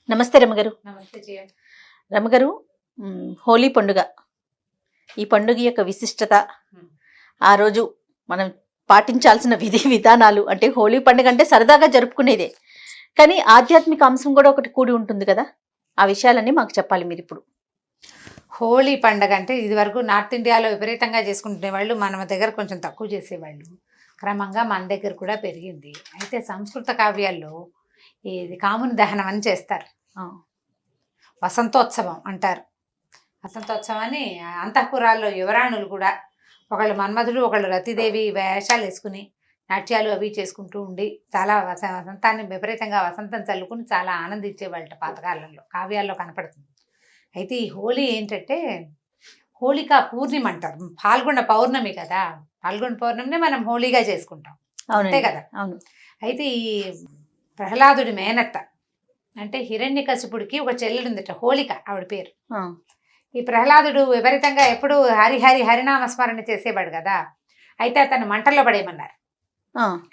నమస్తే రమగారు. నమస్తే జయ. రమగారు, హోలీ పండుగ, ఈ పండుగ యొక్క విశిష్టత, ఆ రోజు మనం పాటించాల్సిన విధి విధానాలు, అంటే హోలీ పండుగ అంటే సరదాగా జరుపుకునేదే, కానీ ఆధ్యాత్మిక అంశం కూడా ఒకటి కూడి ఉంటుంది కదా, ఆ విషయాలన్నీ మాకు చెప్పాలి మీరు ఇప్పుడు. హోలీ పండగ అంటే ఇది వరకు నార్త్ ఇండియాలో విపరీతంగా చేసుకుంటునే వాళ్ళు, మన దగ్గర కొంచెం తక్కువ చేసేవాళ్ళు. క్రమంగా మన దగ్గర కూడా పెరిగింది. అయితే సంస్కృత కావ్యాల్లో ఇది కాముని దహనం అని చేస్తారు. వసంతోత్సవం అంటారు. వసంతోత్సవాన్ని అంతఃపురాల్లో యువరాణులు కూడా, ఒకళ్ళు మన్మధుడు ఒకళ్ళు రతిదేవి వేషాలు వేసుకుని నాట్యాలు అవి చేసుకుంటూ ఉండి చాలా వసంతాన్ని విపరీతంగా వసంతం చల్లుకుని చాలా ఆనందించేవాళ్ళ పాతకాలంలో కావ్యాల్లో కనపడుతుంది. అయితే ఈ హోలీ ఏంటంటే హోళికా పూర్ణిమ అంటారు. పాల్గొన్న పౌర్ణమి కదా, పాల్గొన్న పౌర్ణమిని మనం హోళీగా చేసుకుంటాం, అంతే కదా. అవును. అయితే ఈ ప్రహ్లాదుడి మేనత్త అంటే హిరణ్యకశిపుడికి ఒక చెల్లెడు ఉందట, హోళిక ఆవిడ పేరు. ఈ ప్రహ్లాదుడు విపరీతంగా ఎప్పుడు హరినామస్మరణ చేసేవాడు కదా. అయితే అతను మంటల్లో పడేయమన్నారు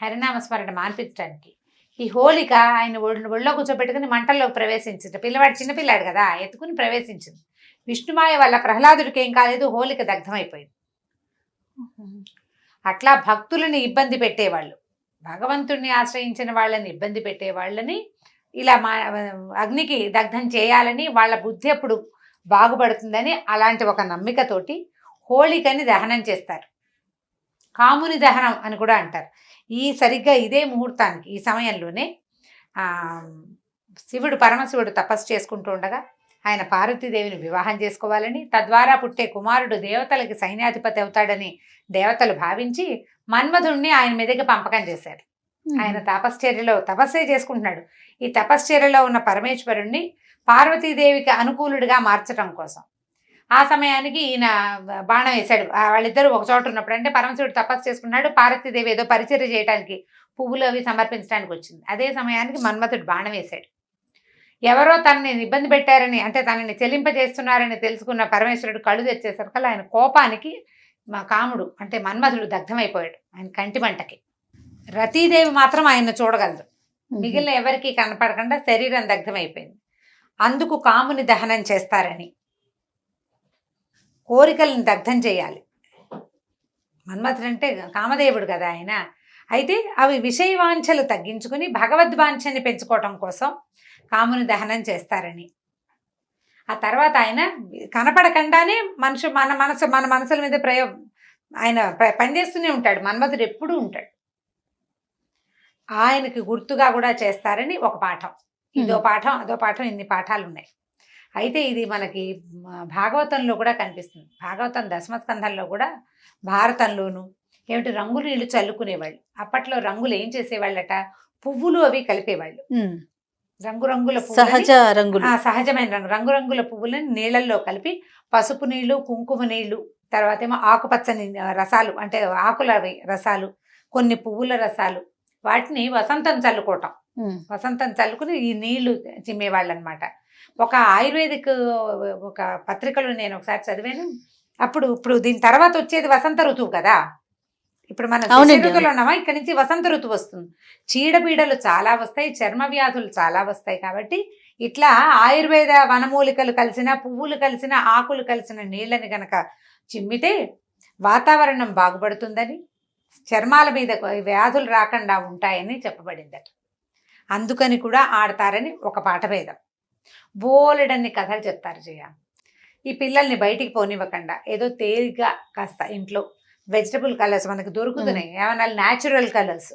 హరినామస్మరణ మాన్పించడానికి. ఈ హోళిక ఆయన ఒళ్ళో కూర్చోబెట్టుకుని మంటల్లో ప్రవేశించింది. పిల్లవాడు చిన్నపిల్లాడు కదా, ఎత్తుకుని ప్రవేశించింది. విష్ణుమాయ వల్ల ప్రహ్లాదుడికి ఏం కాలేదు, హోళిక దగ్ధమైపోయింది. అట్లా భక్తులని ఇబ్బంది పెట్టేవాళ్ళు, భగవంతుడిని ఆశ్రయించిన వాళ్ళని ఇబ్బంది పెట్టేవాళ్ళని ఇలా అగ్నికి దగ్ధం చేయాలని వాళ్ళ బుద్ధి అప్పుడు బాగుపడుతుందని అలాంటి ఒక నమ్మికతోటి హోళికని దహనం చేస్తారు. కాముని దహనం అని కూడా అంటారు. సరిగ్గా ఇదే ముహూర్తానికి, ఈ సమయంలోనే పరమశివుడు తపస్సు చేసుకుంటూ ఉండగా ఆయన పార్వతీదేవిని వివాహం చేసుకోవాలని, తద్వారా పుట్టే కుమారుడు దేవతలకి సైన్యాధిపతి అవుతాడని దేవతలు భావించి మన్మధుణ్ణి ఆయన మీదకి పంపకం చేశారు. ఆయన తపస్సే చేసుకుంటున్నాడు. ఈ తపశ్చర్యలో ఉన్న పరమేశ్వరుణ్ణి పార్వతీదేవికి అనుకూలుడిగా మార్చడం కోసం ఆ సమయానికి ఈయన బాణం వేశాడు. వాళ్ళిద్దరూ ఒక చోట ఉన్నప్పుడు, అంటే పరమశివుడు తపస్సు చేసుకున్నాడు, పార్వతీదేవి ఏదో పరిచర్య చేయడానికి పువ్వులు అవి సమర్పించడానికి వచ్చింది. అదే సమయానికి మన్మథుడు బాణం వేశాడు. ఎవరో తనని ఇబ్బంది పెట్టారని, అంటే తనని చెల్లింపజేస్తున్నారని తెలుసుకున్న పరమేశ్వరుడు కళ్ళు తెచ్చేసరికల్లా ఆయన కోపానికి మా కాముడు అంటే మన్మథుడు దగ్ధమైపోయాడు ఆయన కంటి మంటకి. రతీదేవి మాత్రం ఆయన చూడగలదు, మిగిలిన ఎవరికి కనపడకుండా శరీరం దగ్ధమైపోయింది. అందుకు కాముని దహనం చేస్తారని, కోరికలను దగ్ధం చేయాలి. మన్మథుడు అంటే కామదేవుడు కదా ఆయన. అయితే అవి విషయవాంఛలు తగ్గించుకుని భగవద్వాంఛని పెంచుకోవటం కోసం కాముని దహనం చేస్తారని. ఆ తర్వాత ఆయన కనపడకుండానే మన మనసుల మీద ఆయన పనిచేస్తూనే ఉంటాడు. మన్మథుడు ఎప్పుడూ ఉంటాడు. ఆయనకి గుర్తుగా కూడా చేస్తారని ఒక పాఠం. ఇదో పాఠం అదో పాఠం, ఇన్ని పాఠాలు ఉన్నాయి. అయితే ఇది మనకి భాగవతంలో కూడా కనిపిస్తుంది. భాగవతం దశమస్కంధంలో కూడా, భారతంలోను ఏమిటి రంగులు నీళ్లు చల్లుకునేవాళ్ళు. అప్పట్లో రంగులు ఏం చేసేవాళ్ళట, పువ్వులు అవి కలిపేవాళ్ళు. రంగురంగుల సహజమైన రంగురంగుల పువ్వులని నీళ్ళల్లో కలిపి పసుపు నీళ్లు, కుంకుమ నీళ్లు, తర్వాత ఏమో ఆకుపచ్చని రసాలు, అంటే ఆకుల రసాలు, కొన్ని పువ్వుల రసాలు, వాటిని వసంతం చల్లుకోవటం. వసంతం చల్లుకుని ఈ నీళ్లు చిమ్మేవాళ్ళు అనమాట. ఒక ఆయుర్వేదిక్ ఒక పత్రికలో నేను ఒకసారి చదివాను. ఇప్పుడు దీని తర్వాత వచ్చేది వసంత ఋతువు కదా. ఇప్పుడు మనం ఋతువులో ఉన్నామా, ఇక్కడి నుంచి వసంత ఋతువు వస్తుంది. చీడపీడలు చాలా వస్తాయి, చర్మ వ్యాధులు చాలా వస్తాయి. కాబట్టి ఇట్లా ఆయుర్వేద వనమూలికలు కలిసిన, పువ్వులు కలిసిన, ఆకులు కలిసిన నీళ్ళని గనక చిమ్మితే వాతావరణం బాగుపడుతుందని, చర్మాల మీద వ్యాధులు రాకుండా ఉంటాయని చెప్పబడిందట. అందుకని కూడా ఆడతారని ఒక పాఠభేదం. బోలెడన్ని కథలు చెప్తారు జయ. ఈ పిల్లల్ని బయటికి పోనివ్వకుండా ఏదో తేలిగ్గా కాస్త ఇంట్లో వెజిటబుల్ కలర్స్ మనకు దొరుకుతున్నాయి, ఏమన్నా న్యాచురల్ కలర్స్,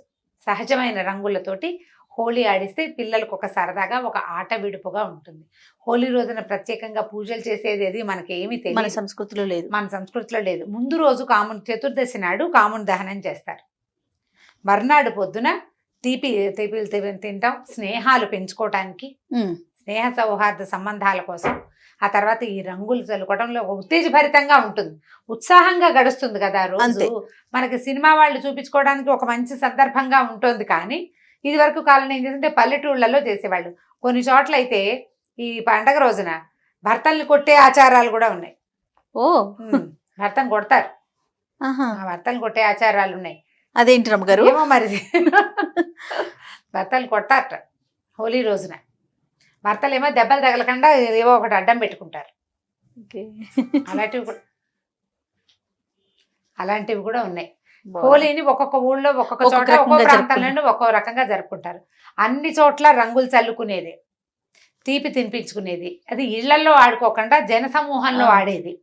సహజమైన రంగులతోటి హోలీ ఆడిస్తే పిల్లలకు ఒక సరదాగా, ఒక ఆట విడుపుగా ఉంటుంది. హోలీ రోజున ప్రత్యేకంగా పూజలు చేసేది అది మనకి ఏమీ తెలియదు, మన సంస్కృతిలో లేదు. ముందు రోజు చతుర్దశి నాడు కాముని దహనం చేస్తారు. మర్నాడు పొద్దున తీపిలు తింటాం, స్నేహాలు పెంచుకోవటానికి, స్నేహ సౌహార్ద సంబంధాల కోసం. ఆ తర్వాత ఈ రంగులు చల్లుకోవడంలో ఉత్తేజభరితంగా ఉంటుంది, ఉత్సాహంగా గడుస్తుంది కదా రోజు. మనకి సినిమా వాళ్ళు చూపించుకోవడానికి ఒక మంచి సందర్భంగా ఉంటుంది. కానీ ఇది వరకు కాలంలో ఏం చేస్తుంటే పల్లెటూళ్ళలో చేసేవాళ్ళు. కొన్ని చోట్ల అయితే ఈ పండగ రోజున భర్తల్ని కొట్టే ఆచారాలు కూడా ఉన్నాయి. భర్తను కొడతారు, భర్తలు కొట్టే ఆచారాలు ఉన్నాయి. అదేంటి రమ్మగారు? ఏమో మరి భర్తలు కొడతారట హోలీ రోజున. భర్తలేమో దెబ్బలు తగలకుండా ఏవో ఒకటి అడ్డం పెట్టుకుంటారు. అలాంటివి కూడా ఉన్నాయి. హోలీని ఒక్కొక్క ఊళ్ళో ఒక్కొక్క చోట ఒక్కొక్క ప్రాంతాలను ఒక్కో రకంగా జరుపుకుంటారు. అన్ని చోట్ల రంగులు చల్లుకునేది, తీపి తినిపించుకునేది. అది ఇళ్లలో ఆడుకోకుండా జన సమూహంలో ఆడేది,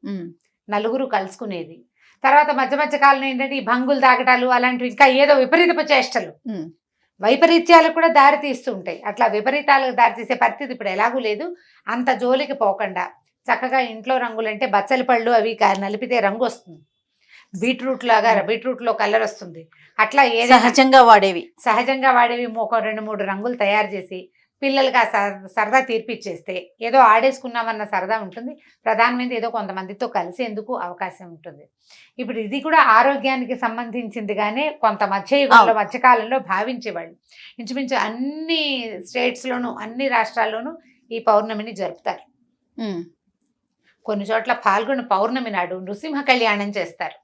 నలుగురు కలుసుకునేది. తర్వాత మధ్య కాలంలో ఏంటంటే ఈ భంగులు తాగటాలు అలాంటివి, ఇంకా ఏదో విపరీతపు చేష్టలు, వైపరీత్యాలకు కూడా దారి తీస్తూ ఉంటాయి. అట్లా విపరీతాలకు దారితీసే పరిస్థితి ఇప్పుడు ఎలాగూ లేదు. అంత జోలికి పోకుండా చక్కగా ఇంట్లో రంగులు అంటే బచ్చలి పళ్ళు అవి నలిపితే రంగు వస్తుంది, బీట్రూట్ లో కలర్ వస్తుంది. అట్లా సహజంగా వాడేవి ఒక 2-3 రంగులు తయారు చేసి పిల్లలకి ఆ సరదా తీర్పిచ్చేస్తే ఏదో ఆడేసుకున్నామన్న సరదా ఉంటుంది. ప్రధానమైనది ఏదో కొంతమందితో కలిసేందుకు అవకాశం ఉంటుంది. ఇప్పుడు ఇది కూడా ఆరోగ్యానికి సంబంధించిందిగానే కొంత మధ్యకాలంలో భావించేవాళ్ళు. ఇంచుమించు అన్ని స్టేట్స్లోనూ అన్ని రాష్ట్రాల్లోనూ ఈ పౌర్ణమిని జరుపుతారు. కొన్ని చోట్ల పాల్గొన్న పౌర్ణమి నాడు నృసింహ కళ్యాణం చేస్తారు,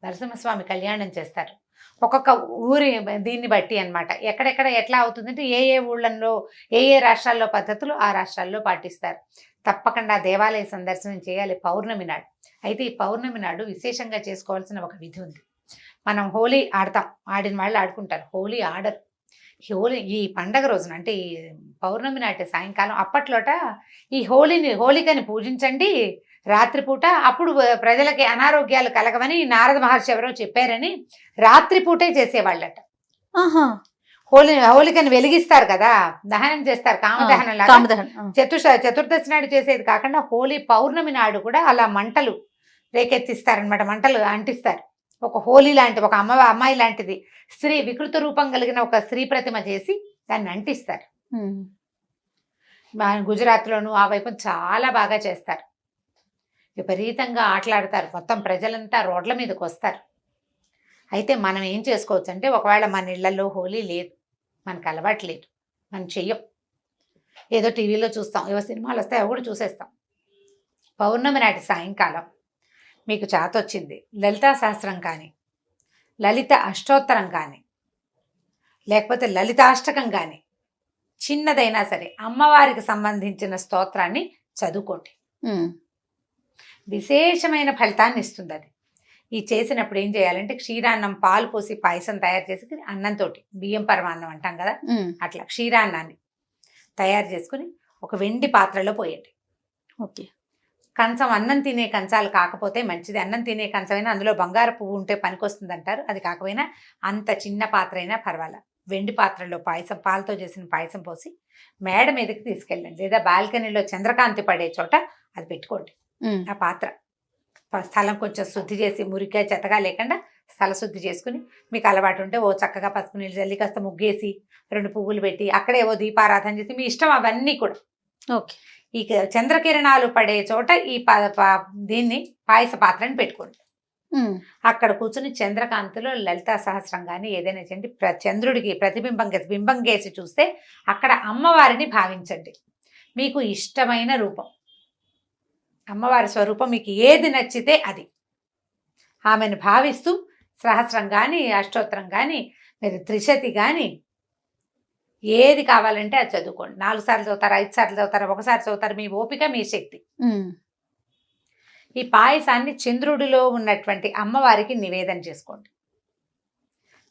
నరసింహస్వామి కళ్యాణం చేస్తారు. ఒక్కొక్క ఊరి దీన్ని బట్టి అన్నమాట. ఎక్కడెక్కడ ఎట్లా అవుతుందంటే ఏ ఊళ్ళల్లో ఏ రాష్ట్రాల్లో పద్ధతులు ఆ రాష్ట్రాల్లో పాటిస్తారు. తప్పకుండా దేవాలయ సందర్శనం చేయాలి పౌర్ణమి నాడు. అయితే ఈ పౌర్ణమి నాడు విశేషంగా చేసుకోవాల్సిన ఒక విధి ఉంది. మనం హోలీ ఆడతాం, ఆడిన వాళ్ళు ఆడుకుంటారు, హోలీ ఆడరు. ఈ పండగ రోజున అంటే ఈ పౌర్ణమి నాటి సాయంకాలం అప్పట్లోట ఈ హోలికని పూజించండి రాత్రిపూట, అప్పుడు ప్రజలకి అనారోగ్యాలు కలగవని నారద మహర్షి ఎవరో చెప్పారని రాత్రిపూటే చేసేవాళ్ళట. హోలికని వెలిగిస్తారు కదా, దహనం చేస్తారు, కామదహనం లాగా. చతుర్దశి నాడు చేసేది కాకుండా హోలీ పౌర్ణమి నాడు కూడా అలా మంటలు రేకెత్తిస్తారనమాట, మంటలు అంటిస్తారు. ఒక హోలీ లాంటి ఒక అమ్మాయి లాంటిది స్త్రీ వికృత రూపం కలిగిన ఒక స్త్రీ ప్రతిమ చేసి దాన్ని అంటిస్తారు. గుజరాత్లోను ఆ వైపు చాలా బాగా చేస్తారు. విపరీతంగా ఆటలాడతారు, మొత్తం ప్రజలంతా రోడ్ల మీదకి వస్తారు. అయితే మనం ఏం చేసుకోవచ్చు అంటే, ఒకవేళ మన ఇళ్లలో హోలీ లేదు, మనకు అలవాటు లేదు, మనం చెయ్యం, ఏదో టీవీలో చూస్తాం, ఏవో సినిమాలు వస్తాయి అవి కూడా చూసేస్తాం. పౌర్ణమి నాటి సాయంకాలం మీకు చాతొచ్చింది లలితా సహస్రం కానీ, లలిత అష్టోత్తరం కానీ, లేకపోతే లలితాష్టకం కానీ, చిన్నదైనా సరే అమ్మవారికి సంబంధించిన స్తోత్రాన్ని చదువుకోండి. విశేషమైన ఫలితాన్ని ఇస్తుంది అది. ఈ చేసినప్పుడు ఏం చేయాలంటే, క్షీరాన్నం పాలు పోసి పాయసం తయారు చేసి అన్నంతో, బియ్యం పరమాన్నం అంటాం కదా, అట్లా క్షీరాన్నాన్ని తయారు చేసుకుని ఒక వెండి పాత్రలో పోయండి. ఓకే. కంచం, అన్నం తినే కంచాలు కాకపోతే మంచిది, అన్నం తినే కంచమైనా అందులో బంగారు పువ్వు ఉంటే పనికొస్తుంది అంటారు. అది కాకపోయినా అంత చిన్న పాత్ర అయినా పర్వాలా, వెండి పాత్రలో పాయసం, పాలతో చేసిన పాయసం పోసి మేడ మీదకి తీసుకెళ్ళండి, లేదా బాల్కనీలో చంద్రకాంతి పడే చోట అది పెట్టుకోండి. ఆ పాత్ర స్థలం కొంచెం శుద్ధి చేసి, మురిగా చెత్తగా లేకుండా స్థల శుద్ధి చేసుకుని, మీకు అలవాటు ఉంటే ఓ చక్కగా పసుపు నీళ్ళు చల్లి కాస్త ముగ్గేసి 2 పువ్వులు పెట్టి అక్కడే ఓ దీపారాధన చేసి, మీ ఇష్టం అవన్నీ కూడా. ఓకే. ఈ చంద్రకిరణాలు పడే చోట ఈ దీన్ని పాయస పాత్రని పెట్టుకోండి. అక్కడ కూర్చుని చంద్రకాంతిలో లలితా సహస్రం కానీ ఏదైనా చేయండి. చంద్రుడికి బింబం గేసి చూస్తే అక్కడ అమ్మవారిని భావించండి. మీకు ఇష్టమైన రూపం, అమ్మవారి స్వరూపం మీకు ఏది నచ్చితే అది, ఆమెను భావిస్తూ సహస్రం కానీ, అష్టోత్తరం కానీ, మీరు త్రిశతి కానీ, ఏది కావాలంటే అది చదువుకోండి. 4 సార్లు చదువుతారు, 5 సార్లు చదువుతారు, ఒకసారి చదువుతారు, మీ ఓపిక, మీ శక్తి. ఈ పాయసాన్ని చంద్రుడిలో ఉన్నటువంటి అమ్మవారికి నివేదన చేసుకోండి.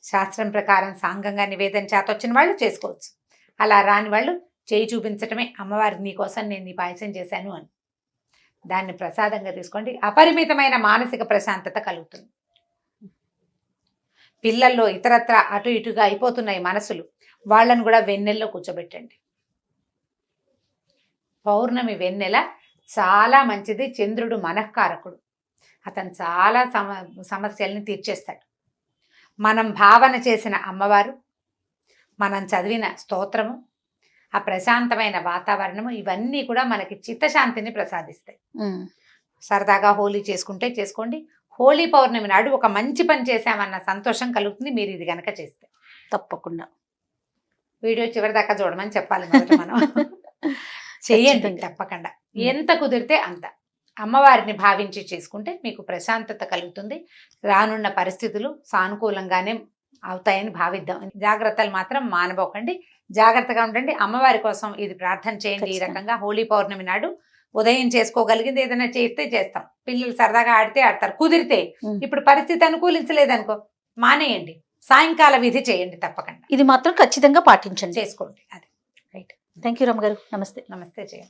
శాస్త్రం ప్రకారం సాంగంగా నివేదన చేతొచ్చిన వాళ్ళు చేసుకోవచ్చు, అలా రాని వాళ్ళు చేయి చూపించటమే, అమ్మవారికి నీకోసం నేను ఈ పాయసం చేశాను అని. దాన్ని ప్రసాదంగా తీసుకోండి. అపరిమితమైన మానసిక ప్రశాంతత కలుగుతుంది. పిల్లల్లో ఇతరత్ర అటు ఇటుగా అయిపోతున్నాయి మనసులు, వాళ్ళను కూడా వెన్నెల్లో కూర్చోబెట్టండి. పౌర్ణమి వెన్నెల చాలా మంచిది. చంద్రుడు మనఃకారకుడు, అతను చాలా సమస్యల్ని తీర్చేస్తాడు. మనం భావన చేసిన అమ్మవారు, మనం చదివిన స్తోత్రము, ఆ ప్రశాంతమైన వాతావరణము, ఇవన్నీ కూడా మనకి చిత్తశాంతిని ప్రసాదిస్తాయి. సరదాగా హోలీ చేసుకుంటే చేసుకోండి. హోలీ పౌర్ణమి నాడు ఒక మంచి పని చేశామన్న సంతోషం కలుగుతుంది మీరు ఇది గనక చేస్తే. తప్పకుండా వీడియో చివరి దాకా చూడమని చెప్పాలి మొదట మనం. చెయ్యండి తప్పకుండా, ఎంత కుదిరితే అంత. అమ్మవారిని భావించి చేసుకుంటే మీకు ప్రశాంతత కలుగుతుంది. రానున్న పరిస్థితులు సానుకూలంగానే అవుతాయని భావిద్దాం. జాగ్రత్తలు మాత్రం మానబోకండి, జాగ్రత్తగా ఉండండి. అమ్మవారి కోసం ఇది ప్రార్థన చేయండి. ఈ ఖచ్చితంగా. రకంగా హోలీ పౌర్ణమి నాడు ఉదయం చేసుకోగలిగింది ఏదైనా చేస్తే చేస్తాం, పిల్లలు సరదాగా ఆడితే ఆడతారు, కుదిరితే. ఉమ్. ఇప్పుడు పరిస్థితి అనుకూలించలేదనుకో మానేయండి, సాయంకాల విధి చేయండి, తప్పకుండా ఇది మాత్రం ఖచ్చితంగా పాటించండి. చేసుకోండి. అది రైట్. థ్యాంక్ యూ రమ్మ గారు. నమస్తే. నమస్తే చేయండి.